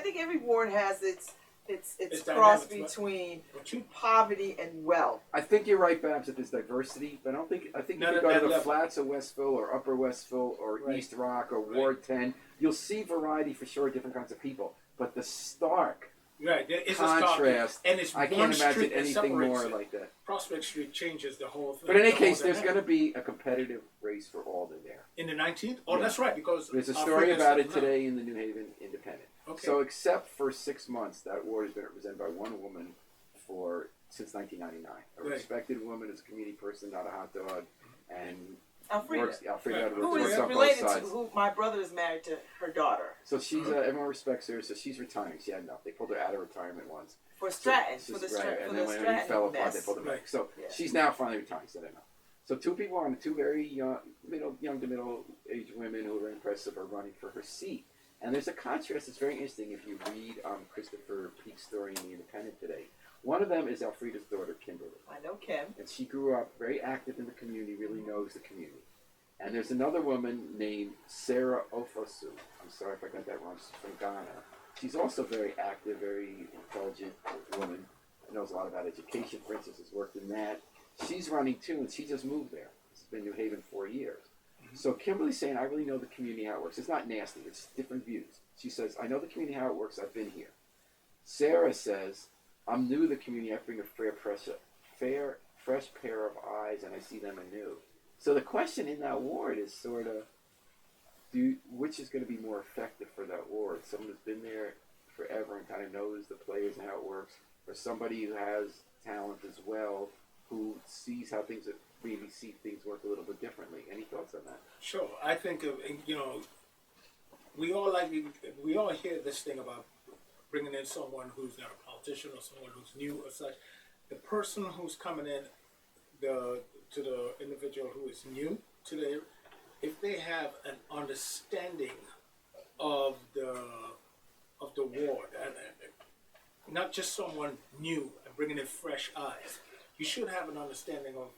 think every ward has its It's cross dynamics, between but you poverty and wealth. I think you're right, Babs, that there's diversity, but I think Not if you at go to that the level. flats of Westville or Upper Westville or Right. East Rock or Right. Ward 10, you'll see variety for sure, different kinds of people. But the stark right. There is contrast, a stark, and it's I one can't imagine street that anything separates more it. like that. Prospect Street changes the whole thing. But in any the case, whole there's going to dynamic. be a competitive race for Alder there. In the 19th. Oh, Yeah. that's right. Because There's a our story friend about has it something today in the New Haven Independent. Okay. So except for 6 months, that ward has been represented by one woman since 1999. A Right. respected woman, is a community person, not a hot dog, and Alfreda, works Right. who works is on both related to sides. who my brother is married to her daughter So she's everyone respects her. So she's retiring. She had enough. They pulled her out of retirement once. for Stratton So for the she's- right. Stratton And for then the when he Stratton fell apart, they mess. pulled her back. So Yeah. she's now finally retiring. So enough. So two people on two very young to middle aged women who are very impressive are running for her seat. And there's a contrast that's very interesting if you read Christopher Peake's story in the Independent today. One of them is Alfreda's daughter, Kimberly. I know Kim. And she grew up very active in the community, really knows the community. And there's another woman named Sarah Ofosu. I'm sorry if I got that wrong. She's from Ghana. She's also very active, very intelligent woman. Knows a lot about education, for instance, has worked in that. She's running too, and she just moved there. She's been in New Haven 4 years. So Kimberly's saying, I really know the community how it works. It's not nasty, it's different views. She says, I know the community how it works, I've been here. Sarah says, I'm new to the community, I bring a fresh pair of eyes, and I see them anew. So the question in that ward is sort of, which is going to be more effective for that ward? Someone who's been there forever and kind of knows the players and how it works, or somebody who has talent as well, who sees how things maybe see things work a little bit differently. Any thoughts on that? Sure. I think we all hear this thing about bringing in someone who's not a politician or someone who's new or such. The person who's coming in, to the individual who is new to the, if they have an understanding of the ward and not just someone new and bringing in fresh eyes, you should have an understanding of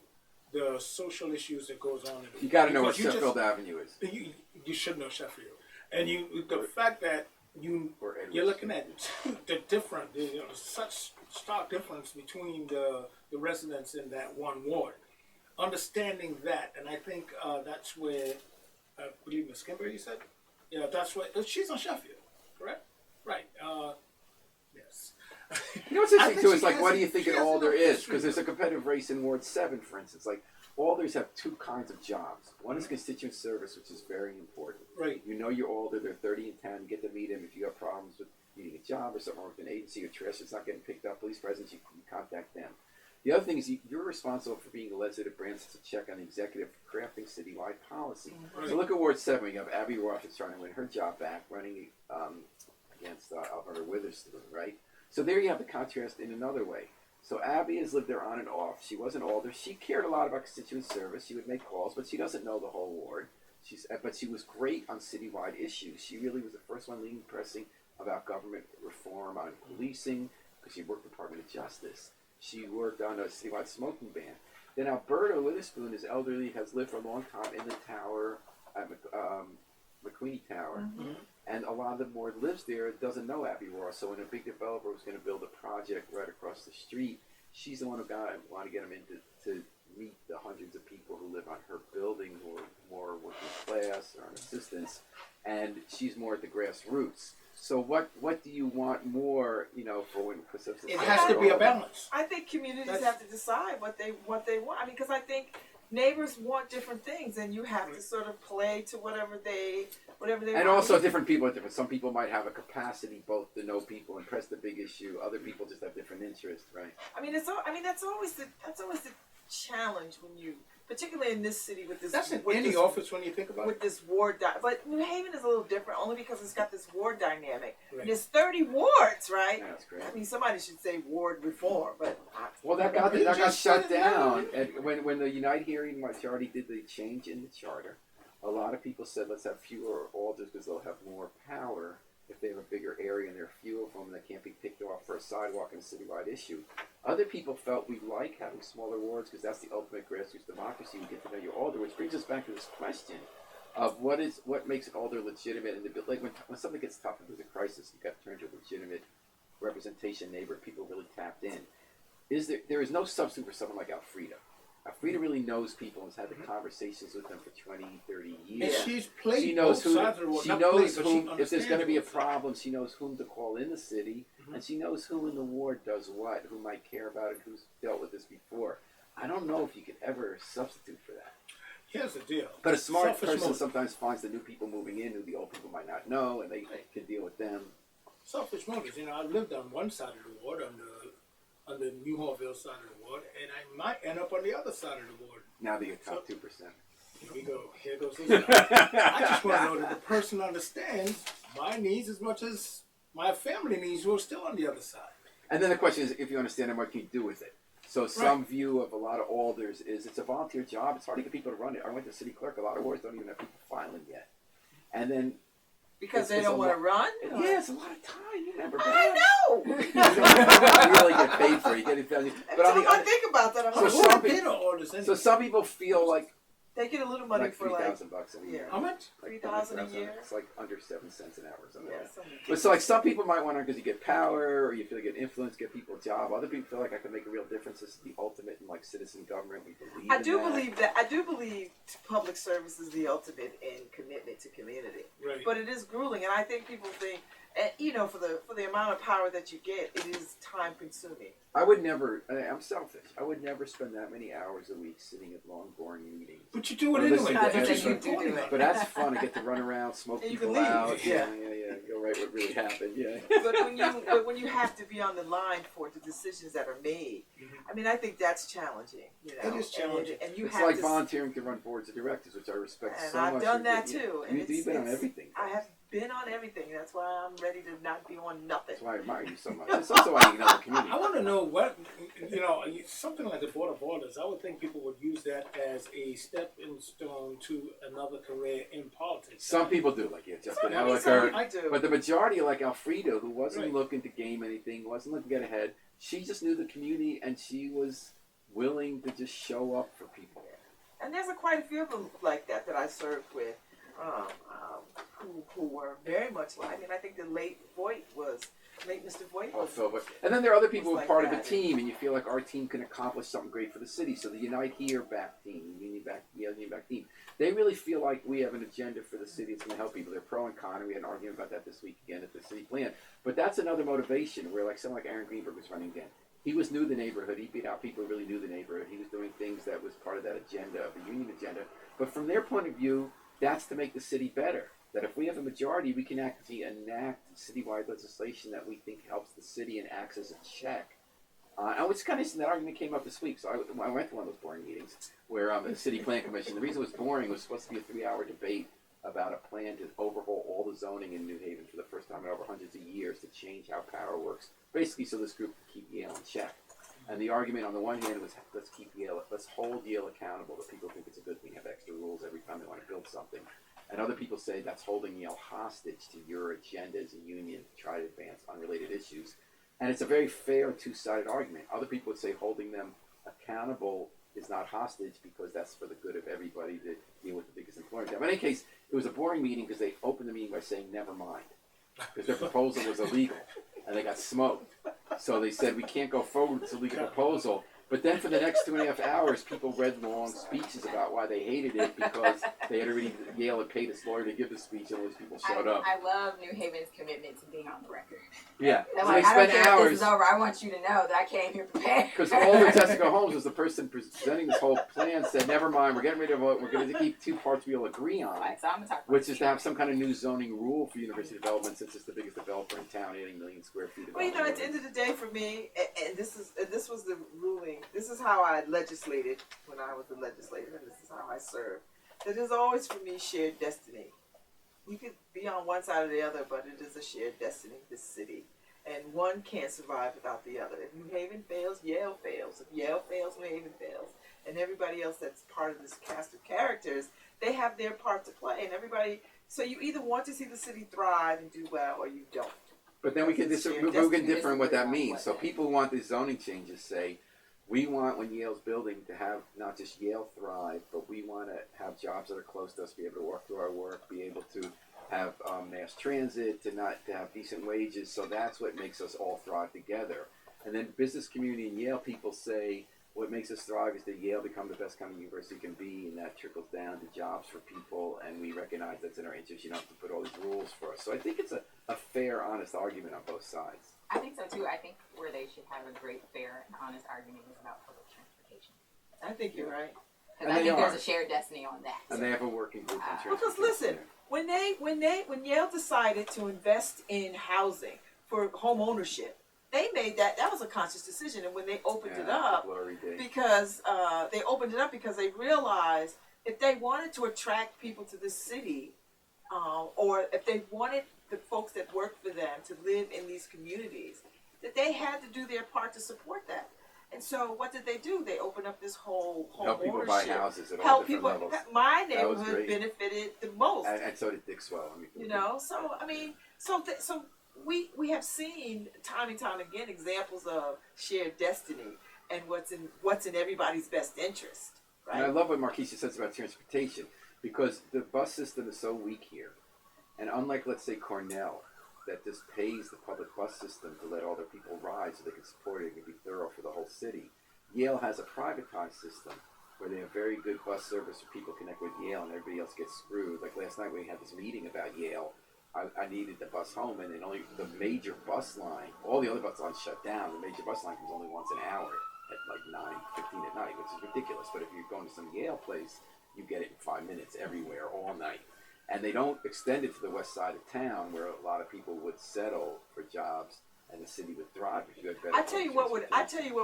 the social issues that goes on in the You got to know because what Sheffield Avenue is. you should know Sheffield, and the fact that you're looking at the different, such stark difference between the residents in that one ward. Understanding that, and I think that's where, I believe Ms. Kimber, you said, that's where she's on Sheffield, correct? Right. Yes. You know what's interesting too is like, what do you think she an has alder enough is? history. Because there's a competitive race in Ward 7, for instance. Like, alders have two kinds of jobs. One is constituent service, which is very important. Right. You know your alder, they're 30 and 10, you get to meet him. If you have problems with needing a job or something with an agency or trash that's not getting picked up, police presence, you contact them. The other thing is you're responsible for being the legislative branch to check on the executive for crafting citywide policy. Right. So look at Ward 7. You have Abby Roth is trying to win her job back, running against Alberta Witherspoon, right? So there you have the contrast in another way. So Abby has lived there on and off. She was an alder. She cared a lot about constituent service. She would make calls, but she doesn't know the whole ward. But she was great on citywide issues. She really was the first one leading pressing about government reform on policing, because she worked Department of Justice. She worked on a citywide smoking ban. Then Alberta Witherspoon is elderly, has lived for a long time in the tower, at McQueenie Tower. Mm-hmm. And a lot of the board lives there, doesn't know Abby Ross. So when a big developer was going to build a project right across the street, she's the one who wanted to get him in to meet the hundreds of people who live on her building who are more working class or on assistance. And she's more at the grassroots. So what do you want more, for when It has to be a balance. I think communities have to decide what they want. I mean, because I think neighbors want different things, and you have to sort of play to whatever they And want. also different people are different. Some people might have a capacity both to know people and press the big issue. Other people just have different interests, right? I mean, that's always the challenge when you, particularly in this city with this. That's in with any this, office when you think about with it. this ward, but New Haven is a little different only because it's got this ward dynamic. Right. And there's 30 wards, right? Yeah, that's great. I mean, somebody should say ward reform, but Well, that got You shut just said it down, now. and when the United Hearing majority did the change in the charter, a lot of people said let's have fewer alders because they'll have more power if they have a bigger area and there are fewer of them that can't be picked off for a sidewalk and a citywide issue. Other people felt we like having smaller wards because that's the ultimate grassroots democracy. You get to know your alder, which brings us back to this question of what makes an alder legitimate. And like when something gets tough and there's a crisis, you got to turn to a legitimate representation neighbor. People really tapped in. There is no substitute for someone like Alfreda. Alfreda really knows people and has had the conversations with them for 20, 30 years. And she's played She knows both who. sides of the world. She Not knows played, but she whom. If there's going to be a understands both sides. problem, she knows whom to call in the city, and she knows who in the ward does what, who might care about it, who's dealt with this before. I don't know if you could ever substitute for that. Here's the deal. But a smart Selfish person motive. sometimes finds the new people moving in who the old people might not know, and they can deal with them. Selfish motives. I lived on one side of the ward, on the New Hallville side of the ward, and I might end up on the other side of the ward. Now that you're top 2%. Here we go. Here goes this guy. I just want to know that the person understands my needs as much as my family needs who are still on the other side. And then the question is, if you understand them, what can you do with it? So some view of a lot of alders is it's a volunteer job. It's hard to get people to run it. I went to city clerk. A lot of wards don't even have people filing yet. And then Because they it's don't a want to run? Yeah, it's a lot of time. You remember? I know! You really get paid for it. You get it done. But Every time I think about that, I'm So like, some what? people- They don't order this so some people feel like They get a little money like for like, $3,000 a year. yeah. How much? Like 3,000 a year? It's like under 7 cents an hour or something. yeah, Like that. something But so like some people might want to because you get power or you feel you get influence, get people a job. Other people feel like I can make a real difference. This is the ultimate in like citizen government. We believe. I in do that. believe that. I do believe public service is the ultimate in commitment to community. Right. But it is grueling, and I think people think, and for the amount of power that you get, it is time consuming. I would never. I'm selfish. I would never spend that many hours a week sitting at long, boring meetings. But you do it Well, anyway. listen, That's I what think you're you do pointing it. out. But that's fun. I get to run around, smoke And you people can leave. out. Yeah. Go right what really happened. Yeah. But when you have to be on the line for the decisions that are made, I mean, I think that's challenging. You know, It is challenging. and you It's have like to. volunteering to run boards of directors, which I respect And so I've much. done that You- too. And You've been on everything. I have been on everything. That's why I'm ready to not be on nothing. That's why I admire you so much. It's also why you know the community. I want to know what, something like the Board of Orders, I would think people would use that as a stepping stone to another career in politics. Some people do, like Justin I mean, Ellick, some or people do. but the majority, like Alfredo, who wasn't Right. looking to game anything, wasn't looking to get ahead. She just knew the community, and she was willing to just show up for people. And there's quite a few of them like that I served with, who were very much like. I mean, I think the late Mr. Voigt Oh, was. so, and then there are other people who are Like part of that. the team, and you feel like our team can accomplish something great for the city. So the Unite Here back team, Union back team, they really feel like we have an agenda for the city that's going to help people. They're pro and con, and we had an argument about that this week again at the city plan. But that's another motivation where, like, someone like Aaron Greenberg was running again. He was new to the neighborhood. He beat out people who really knew the neighborhood. He was doing things that was part of that agenda, of the union agenda. But from their point of view, that's to make the city better. That if we have a majority, we can actually enact citywide legislation that we think helps the city and acts as a check. And it's kind of interesting, that argument came up this week. So I went to one of those boring meetings where the city plan commission, the reason it was boring was supposed to be a 3-hour debate about a plan to overhaul all the zoning in New Haven for the first time in over hundreds of years to change how power works. Basically, so this group can keep Yale in check. And the argument on the one hand was, let's hold Yale accountable. That people think it's a good thing to have extra rules every time they want to build something. And other people say that's holding Yale hostage to your agenda as a union to try to advance unrelated issues. And it's a very fair two-sided argument. Other people would say holding them accountable is not hostage because that's for the good of everybody to deal with the biggest employer. But in any case, it was a boring meeting because they opened the meeting by saying never mind. Because their proposal was illegal and they got smoked. So they said we can't go forward with this illegal proposal. But then for the next 2.5 hours, people read long speeches about why they hated it because they had already, Yale had paid its lawyer to give the speech and all these people showed up. I love New Haven's commitment to being on the record. Yeah. They're So like, they I don't spent care if this hours. is over. I want you to know that I came here prepared. Because Alder Jessica Holmes was the person presenting this whole plan, said, never mind, we're getting rid of it. We're going to keep two parts we'll agree on, Right, so I'm gonna talk about which is to have some kind of new zoning rule for university development since it's the biggest developer in town, adding 1 million square feet of Well, at the development. end of the day, for me, and this was the ruling. This is how I legislated when I was a legislator, and this is how I served. That is always for me shared destiny. You could be on one side or the other, but it is a shared destiny. This city, and one can't survive without the other. If New Haven fails, Yale fails. If Yale fails, New Haven fails. And everybody else that's part of this cast of characters, they have their part to play, and everybody. So you either want to see the city thrive and do well, or you don't. But then we can It's shared differ destiny. in what that Disagree on means. what So that people who want these zoning changes say, we want, when Yale's building, to have not just Yale thrive, but we want to have jobs that are close to us, be able to walk to our work, be able to have mass transit, to have decent wages. So that's what makes us all thrive together. And then business community and Yale people say, what makes us thrive is that Yale become the best kind of university it can be, and that trickles down to jobs for people, and we recognize that's in our interest. You don't have to put all these rules for us. So I think it's a fair, honest argument on both sides. I think so too. I think where they should have a great, fair, and honest argument is about public transportation. I think you're right. Because And I they think are. there's a shared destiny on that. And they have a working group on transportation. Because listen, when Yale decided to invest in housing for home ownership, they made that was a conscious decision. And when they opened it up, Glory day. because they opened it up because they realized if they wanted to attract people to this city, or if they wanted the folks that work for them to live in these communities, that they had to do their part to support that. And so what did they do? They opened up this whole Help people buy houses at all help different people. levels. My That was neighborhood great. benefited the most. And so did Dick Swell. I mean, You know, so I mean, so we have seen time and time again examples of shared destiny and what's in everybody's best interest, And I right? love what Marquisha says about transportation, because the bus system is so weak here. And unlike, let's say, Cornell, that just pays the public bus system to let all their people ride so they can support it and be thorough for the whole city, Yale has a privatized system where they have very good bus service where people connect with Yale and everybody else gets screwed. Like last night we had this meeting about Yale. I needed the bus home, and then only the major bus line, all the other bus lines shut down. The major bus line comes only once an hour at like 9:15 at night, which is ridiculous. But if you're going to some Yale place, you get it in 5 minutes everywhere all night. And they don't extend it to the west side of town where a lot of people would settle for jobs and the city would thrive if you had better. I tell you what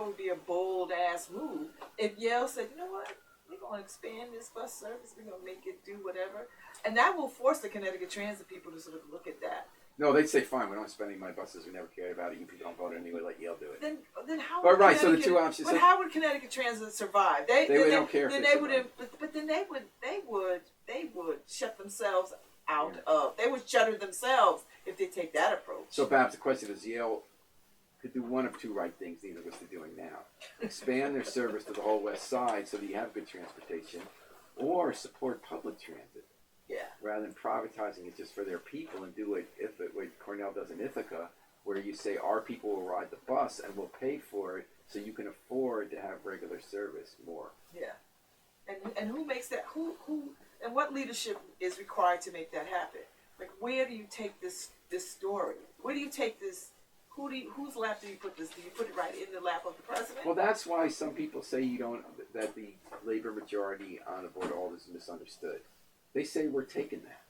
would be a bold ass move if Yale said, you know what, we're gonna expand this bus service, we're gonna make it do whatever, and that will force the Connecticut Transit people to sort of look at that. No, they'd say, fine, we don't spend any money on buses, we never cared about it, you people don't vote anyway, let Yale do it. Then how? But would right, so the Connecticut- two options. But how would Connecticut Transit survive? They don't care if Then they they would. survive. But then they would shut themselves out of. They would shutter themselves if they take that approach. So Babs, the question is, Yale could do one of two right things, neither of us are doing now. Expand their service to the whole west side so that you have good transportation, or support public transit. Yeah. Rather than privatizing it just for their people and do it what Cornell does in Ithaca, where you say our people will ride the bus and we'll pay for it so you can afford to have regular service more. Yeah. And who makes that? Who and what leadership is required to make that happen? Like, where do you take this story? Where do you take this? Whose lap do you put this? Do you put it right in the lap of the president? Well, that's why some people say that the labor majority on the Board of Aldermen is misunderstood. They say we're taking that.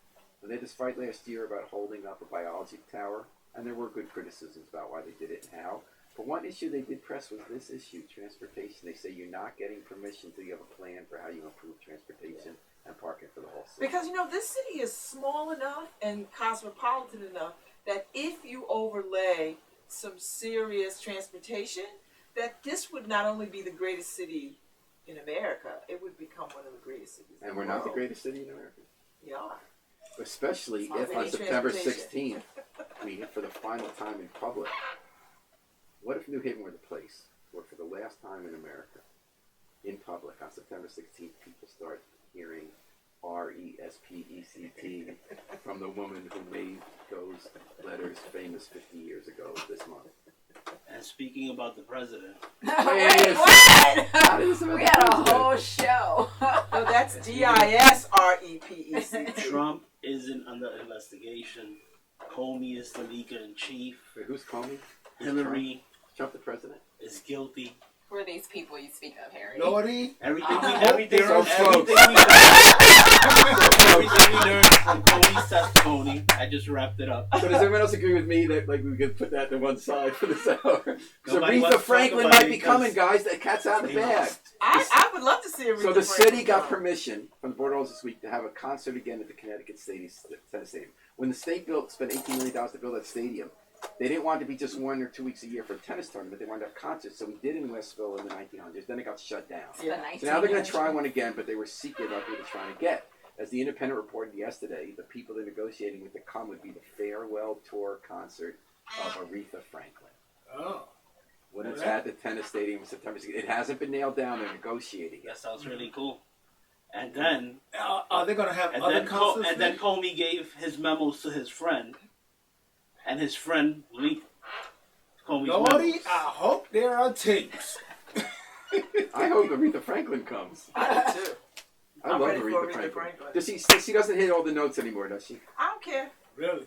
And they had this fight last year about holding up a biology tower, and there were good criticisms about why they did it and how. But one issue they did press was this issue, transportation. They say you're not getting permission until you have a plan for how you improve transportation and parking for the whole city. Because, this city is small enough and cosmopolitan enough that if you overlay some serious transportation, that this would not only be the greatest city in America, it would become one of the greatest cities in And the we're world. not the greatest city in America. We are. Especially Smart if on city September transportation. 16th, for the final time in public, what if New Haven were the place where for the last time in America, in public, on September 16th, people start hearing RESPECT from the woman who made those letters famous 50 years ago this month. And speaking about the president, Wait, what? How did this about We the had a president? whole show. No, that's DISREPECT. Trump isn't under investigation. Comey is the leaker-in-chief. Wait, who's Comey? Who's Hillary Trump the president? is guilty. Who are these people you speak of, Harry? Lordy, Everything we So, folks. learned from Comey's testimony, I just wrapped it up. So does everyone else agree with me that we could put that to one side for this hour? So Nobody wants Aretha to Franklin talk about might it be coming, because- guys. The cat's out of the bag. I would love to see a So the city got permission from the Board of Aldermen this week to have a concert again at the Connecticut Tennis Stadium. When the state spent $18 million to build that stadium, they didn't want it to be just 1 or 2 weeks a year for a tennis tournament. They wanted to have concerts. So we did in Westville in the 1900s. Then it got shut down. Yeah. So now they're going to try one again, but they were secret about who they're trying to get. As the Independent reported yesterday, the people they're negotiating with to come would be the farewell tour concert of Aretha Franklin. oh, When it's at the tennis stadium in September 16th. It hasn't been nailed down. They're negotiating it. That sounds really cool. And then, are they gonna have other concerts? and then Comey gave his memos to his friend, and his friend leaked Comey's Lordy, memos. I hope there are tapes. I hope Aretha Franklin comes. I do too. I I'm love ready for Aretha Aretha Franklin. Franklin. Does she doesn't hit all the notes anymore, does she? I don't care. Really?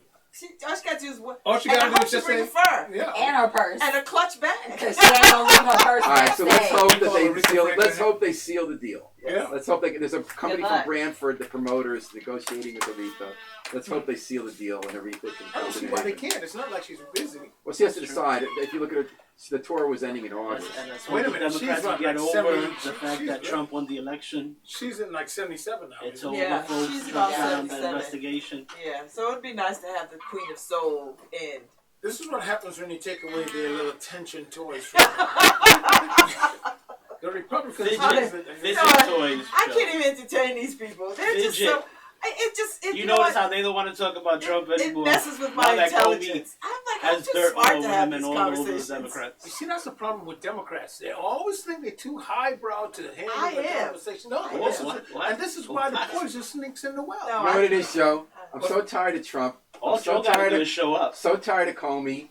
All she got to do is what? All she and gotta I do hope is she just bring say, a fur yeah. And her purse. and a clutch bag. Because she ain't gonna leave her purse All right, so let's backstage. hope that they Aretha seal. Franklin. Let's hope they seal the deal. Yeah. Let's hope there's a company Good from luck. Brantford, the promoters, negotiating with Aretha. Let's hope they seal the deal and Aretha can I don't come see to why they New Haven. can't. It's not like she's busy. Well, she has to decide. If you look at her, the tour was ending in August. And let's Wait hope a the minute, she's Democrats not get like over 70. the fact She's that good. Trump won the election. She's in like 77 now. It's isn't over, she? Yeah, folks. she's Trump about got on the 77. investigation. Yeah, so it'd be nice to have the Queen of Soul in This is what happens when you take away their little tension toys from them. The Republicans. Fidget No, toys. I Joe. can't even entertain these people. They're just Fidget. so. It You know notice what? how they don't want to talk about Trump It anymore. messes with Now my that Comey intelligence. I'm like, I'm has too dirt all smart over to have him and these all over the conversations. Democrats. You see, that's the problem with Democrats. They always think they're too highbrow to handle I the am. conversation. No, I this am. is and this is why the poison sneaks in the well. No, You know what it is, Joe? I'm so tired of Trump. All I'm so Joe got to tired do of is show up. so tired of Comey.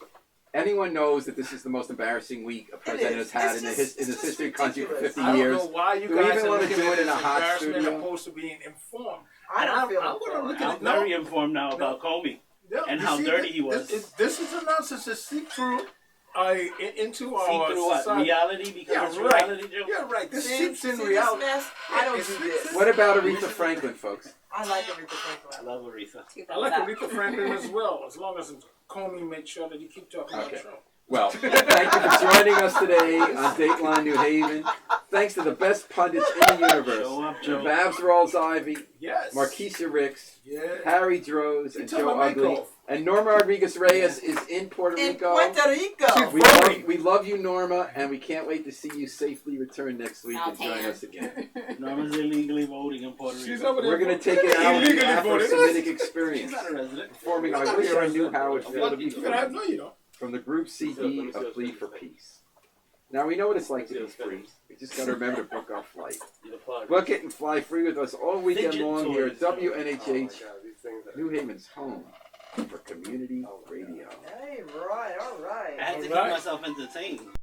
Anyone knows that this is the most embarrassing week a president has is. had It's in the just- in it's this just history of the country for ridiculous. 50 I don't years. know why you Do we guys even are wanna looking do at it in a this hot embarrassment studio? opposed to being informed. I And don't feel I'm gonna informed. look at I'm it. No, very informed now about Comey. no, and you how see, dirty he was. This is a nonsense that seep through into See our through what? society. Reality? Because Yeah, it's right. reality, Joe? Yeah, right. This See, seeps in see reality. This mess? I don't It's- do this. What about Aretha Franklin, folks? I like Aretha I Franklin. love Aretha. I like Aretha Franklin as well, as long as Comey makes sure that you keep talking Okay. about Trump. Well, thank you for joining us today on Dateline New Haven. Thanks to the best pundits in the universe. Show up, Joe. Babs Rawls Ivy, Yes. Markeisha Ricks, Yeah. Harry Droz, and took Joe my mic Ugly. off. And Norma Rodriguez Reyes is in Puerto In Rico. Puerto Rico. We love you, Norma, and we can't wait to see you safely return next week I'll and join tan. us again. Norma's illegally voting in Puerto She's Rico. over there. We're going to take it out of the Illegally voted. Afro-Semitic She's experience, not a resident. performing I Not Wish I a Knew How It resident. Felt to Be You can have, Free no, you don't. from the group CD, A Plea for Peace. Now, we know what it's like to be free. We just got to remember to book our flight. Book it and fly free with us all weekend Fidget long here at toys. WNHH, New Haven's home for community radio. Hey, right, all right. I had to keep Alright. myself entertained.